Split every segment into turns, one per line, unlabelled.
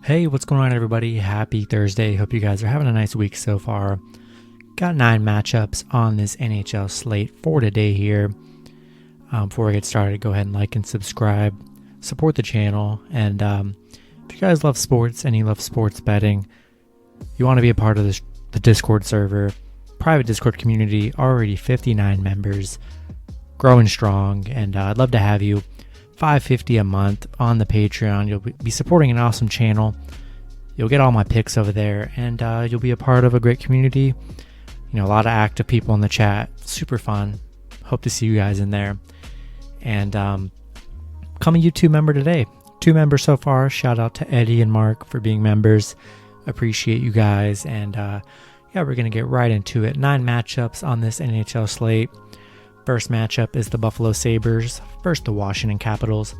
Hey, what's going on, everybody? Happy Thursday. Hope you guys are having a nice week so far. Got 9 matchups on this NHL slate for today here. Before we get started, go ahead and like and subscribe. Support the channel. And if you guys love sports and you love sports betting, you want to be a part of the Discord server, private Discord community, already 59 members, growing strong. And I'd love to have you. $5.50 a month on the Patreon. You'll be supporting an awesome channel. You'll get all my picks over there, and you'll be a part of a great community. A lot of active people in the chat. Super fun. Hope to see you guys in there. And become a YouTube member today. 2 members so far. Shout out to Eddie and Mark for being members. Appreciate you guys. And we're going to get right into it. 9 matchups on this NHL slate. First matchup is the Buffalo Sabres versus the Washington Capitals.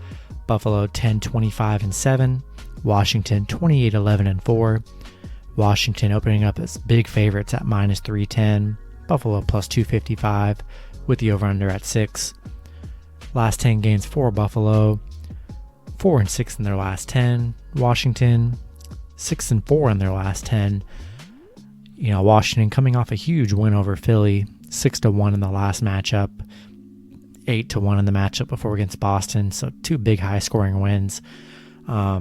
Buffalo 10-25-7. Washington 28-11-4. Washington opening up as big favorites at -310. Buffalo plus 255 with the over-under at 6. Last 10 games for Buffalo. 4-6 in their last 10. Washington 6-4 in their last 10. Washington coming off a huge win over Philly. 6-1 in the last matchup, 8-1 in the matchup before against Boston. So 2 big high-scoring wins. Buffalo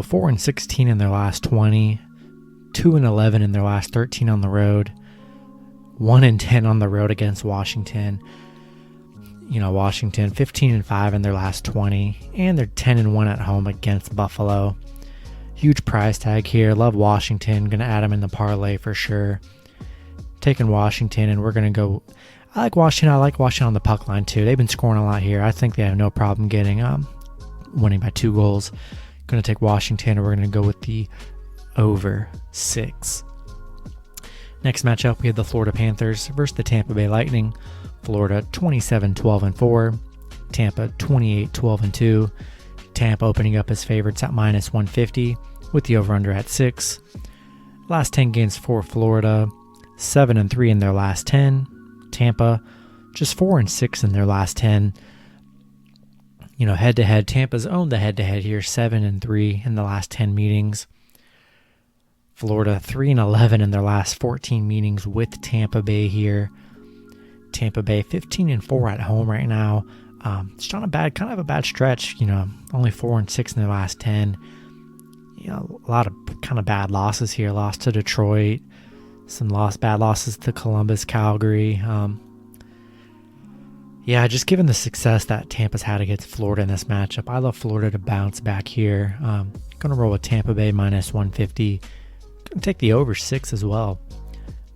4-16 in their last 20, 2-11 in their last 13 on the road, 1-10 on the road against Washington. Washington 15-5 in their last 20, and they're 10-1 at home against Buffalo. Huge price tag here. Love Washington. Going to add them in the parlay for sure. Taking Washington, and we're going to go. I like Washington. I like Washington on the puck line too. They've been scoring a lot here. I think they have no problem getting winning by 2 goals. Going to take Washington, and we're going to go with the over 6. Next matchup, we have the Florida Panthers versus the Tampa Bay Lightning. Florida 27-12-4. Tampa 28-12-2. Tampa opening up as favorites at -150 with the over-under at 6. Last 10 games for Florida, 7-3 in their last 10. Tampa just 4-6 in their last 10. Head-to-head, Tampa's owned the head-to-head here, 7-3 in the last 10 meetings. Florida 3-11 in their last 14 meetings with Tampa Bay here. Tampa Bay 15-4 at home right now. It's on a bad stretch, only 4-6 in their last 10. A lot of kind of bad losses here. Lost to Detroit, some bad losses to Columbus, Calgary. Just given the success that Tampa's had against Florida in this matchup, I love Florida to bounce back here. Gonna roll with Tampa Bay -150. Gonna take the over 6 as well.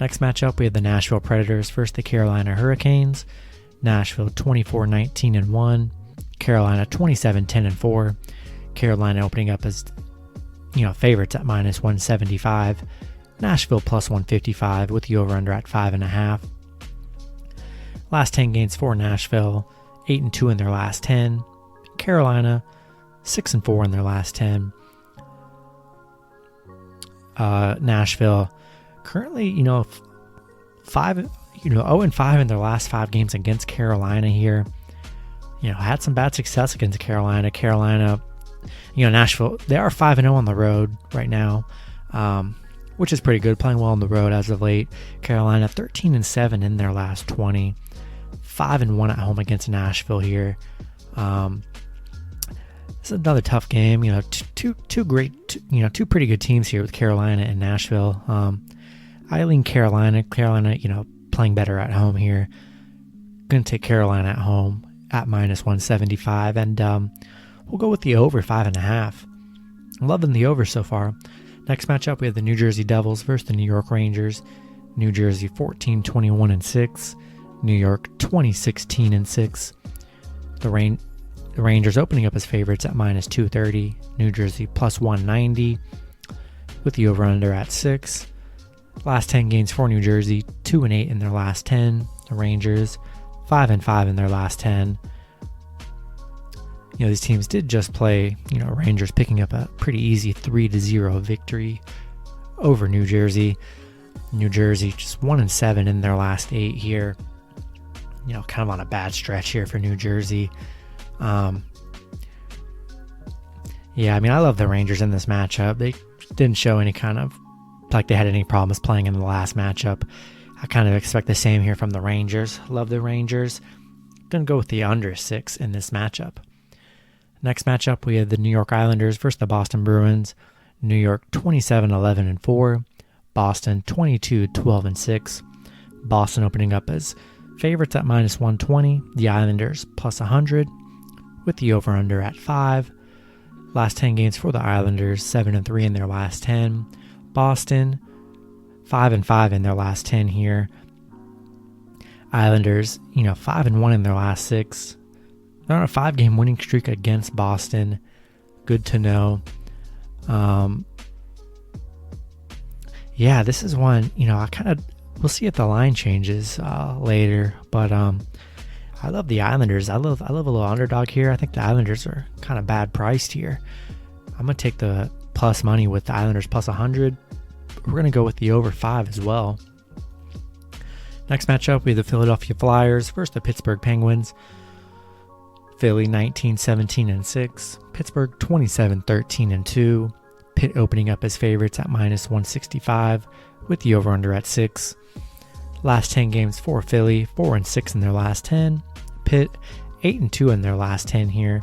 Next matchup, we have the Nashville Predators versus the Carolina Hurricanes. Nashville 24-19-1. Carolina 27-10-4. Carolina opening up as favorites at -175. Nashville plus 155 with the over-under at 5.5. Last 10 games for Nashville, 8-2 in their last 10. Carolina 6-4 in their last 10. Nashville currently 0-5 in their last 5 games against Carolina here. Had some bad success against Carolina. Nashville, they are 5-0 on the road right now, which is pretty good, playing well on the road as of late. Carolina 13-7 in their last 20, 5-1 at home against Nashville here. It's another tough game. Two pretty good teams here with Carolina and Nashville. I lean Carolina. Carolina, playing better at home here. Going to take Carolina at home at -175, and we'll go with the over 5.5. I'm loving the over so far. Next matchup, we have the New Jersey Devils versus the New York Rangers. New Jersey 14-21-6. New York 20-16-6. The Rangers opening up as favorites at -230. New Jersey plus 190 with the over-under at 6. Last 10 games for New Jersey, 2-8 in their last 10. The Rangers 5-5 in their last 10. These teams did just play, Rangers picking up a pretty easy 3-0 victory over New Jersey. New Jersey just 1-7 in their last 8 here. Kind of on a bad stretch here for New Jersey. Yeah, I mean, I love the Rangers in this matchup. They didn't show any kind of, like they had any problems playing in the last matchup. I kind of expect the same here from the Rangers. Love the Rangers. Gonna go with the under 6 in this matchup. Next matchup, we have the New York Islanders versus the Boston Bruins. New York 27-11-4. Boston 22-12-6. Boston opening up as favorites at -120. The Islanders +100 with the over-under at 5. Last 10 games for the Islanders, 7-3 in their last 10. Boston 5-5 in their last 10 here. Islanders, 5-1 in their last 6. They're on a 5-game winning streak against Boston. Good to know. Yeah, this is one, we'll see if the line changes later, but I love the Islanders. I love a little underdog here. I think the Islanders are kind of bad priced here. I'm going to take the plus money with the Islanders +100. We're going to go with the over 5 as well. Next matchup, we have the Philadelphia Flyers versus the Pittsburgh Penguins. Philly 19-17-6. Pittsburgh 27-13-2. Pitt opening up as favorites at -165 with the over-under at 6. Last 10 games for Philly, 4-6 in their last 10. Pitt 8-2 in their last 10 here.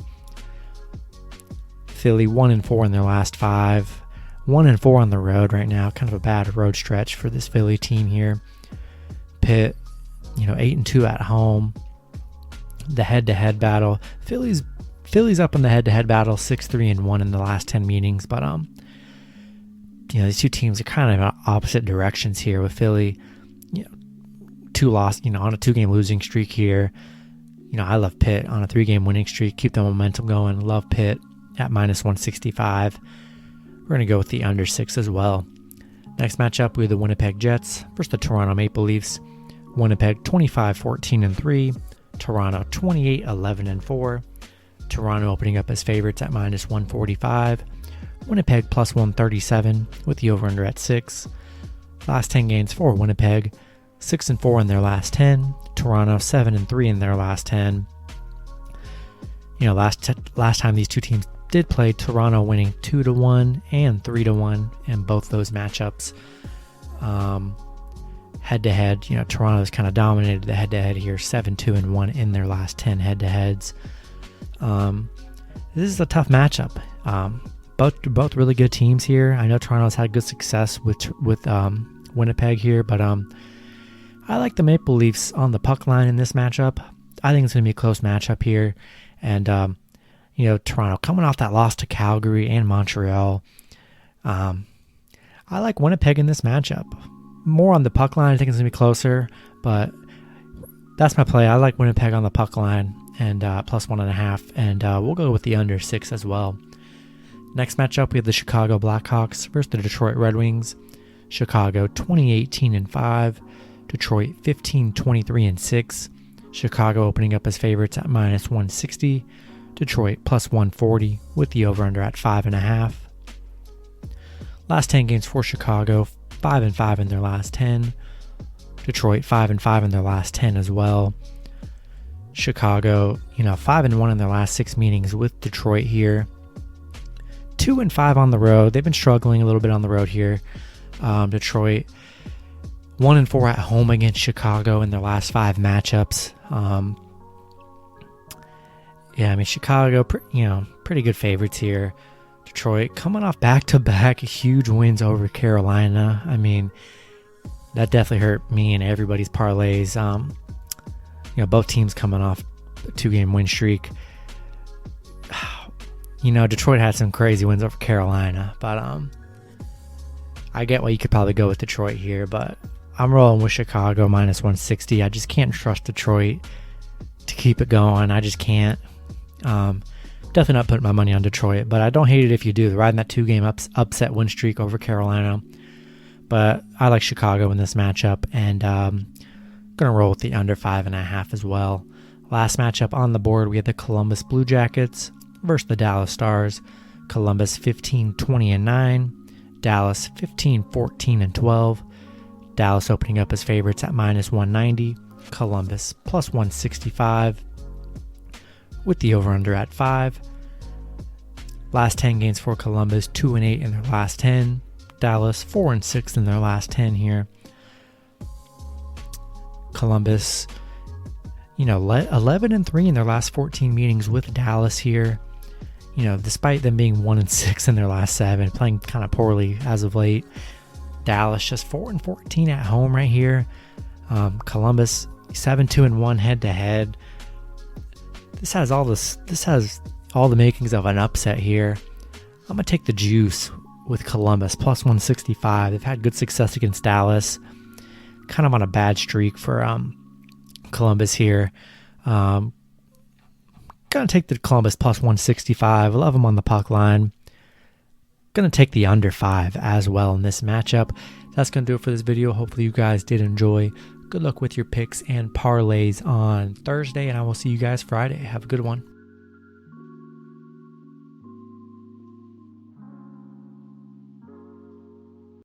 Philly 1-4 in their last 5. 1-4 on the road right now. Kind of a bad road stretch for this Philly team here. Pitt, 8-2 at home. The head-to-head battle. Philly's up in the head-to-head battle, 6-3-1 in the last 10 meetings. But these two teams are kind of in opposite directions here. With Philly, 2 loss, on a 2-game losing streak here. I love Pitt on a 3-game winning streak. Keep the momentum going. Love Pitt at -165. We're going to go with the under 6 as well. Next matchup, we have the Winnipeg Jets versus the Toronto Maple Leafs. Winnipeg 25-14-3. Toronto 28-11-4. Toronto opening up as favorites at -145. Winnipeg +137 with the over-under at 6. Last 10 games for Winnipeg, 6-4 in their last 10. Toronto 7-3 in their last 10. Last time these two teams did play, Toronto winning 2-1 and 3-1 in both those matchups. Head-to-head, Toronto's kind of dominated the head-to-head here, 7-2-1 in their last 10 head-to-heads. This is a tough matchup. Both really good teams here. I know Toronto's had good success with Winnipeg here, but I like the Maple Leafs on the puck line in this matchup. I think it's going to be a close matchup here, and Toronto coming off that loss to Calgary and Montreal. I like Winnipeg in this matchup. More on the puck line. I think it's going to be closer, but that's my play. I like Winnipeg on the puck line and +1.5, and we'll go with the under 6 as well. Next matchup, we have the Chicago Blackhawks versus the Detroit Red Wings. Chicago 20-18-5. Detroit 15-23-6. Chicago opening up as favorites at -160. Detroit +140 with the over-under at 5.5. Last 10 games for Chicago, 5-5 in their last 10. Detroit 5-5 in their last 10 as well. Chicago, 5-1 in their last 6 meetings with Detroit here. 2-5 on the road. They've been struggling a little bit on the road here. Detroit 1-4 at home against Chicago in their last 5 matchups. Chicago, pretty good favorites here. Detroit coming off back-to-back huge wins over Carolina. That definitely hurt me and everybody's parlays. Both teams coming off a 2-game win streak. Detroit had some crazy wins over Carolina, but I get why you could probably go with Detroit here, but I'm rolling with Chicago -160. I just can't trust Detroit to keep it going. I just can't. Definitely not putting my money on Detroit, but I don't hate it if you do. They're riding that 2-game upset win streak over Carolina, but I like Chicago in this matchup, and going to roll with the under 5.5 as well. Last matchup on the board, we have the Columbus Blue Jackets versus the Dallas Stars. Columbus 15-20-9. Dallas 15-14-12. Dallas opening up as favorites at -190. Columbus +165 with the over-under at 5. Last 10 games for Columbus, 2-8 in their last 10. Dallas, 4-6 in their last 10 here. Columbus, 11-3 in their last 14 meetings with Dallas here. Despite them being 1-6 in their last 7, playing kind of poorly as of late. Dallas just 4-14 at home right here. Columbus 7-2-1 head-to-head. This has all the makings of an upset here. I'm gonna take the juice with Columbus plus 165. They've had good success against Dallas. Kind of on a bad streak for Columbus here. Gonna take the Columbus plus 165. Love them on the puck line. Gonna take the under 5 as well in this matchup. That's gonna do it for this video. Hopefully you guys did enjoy. Good luck with your picks and parlays on Thursday, and I will see you guys Friday. Have a good one.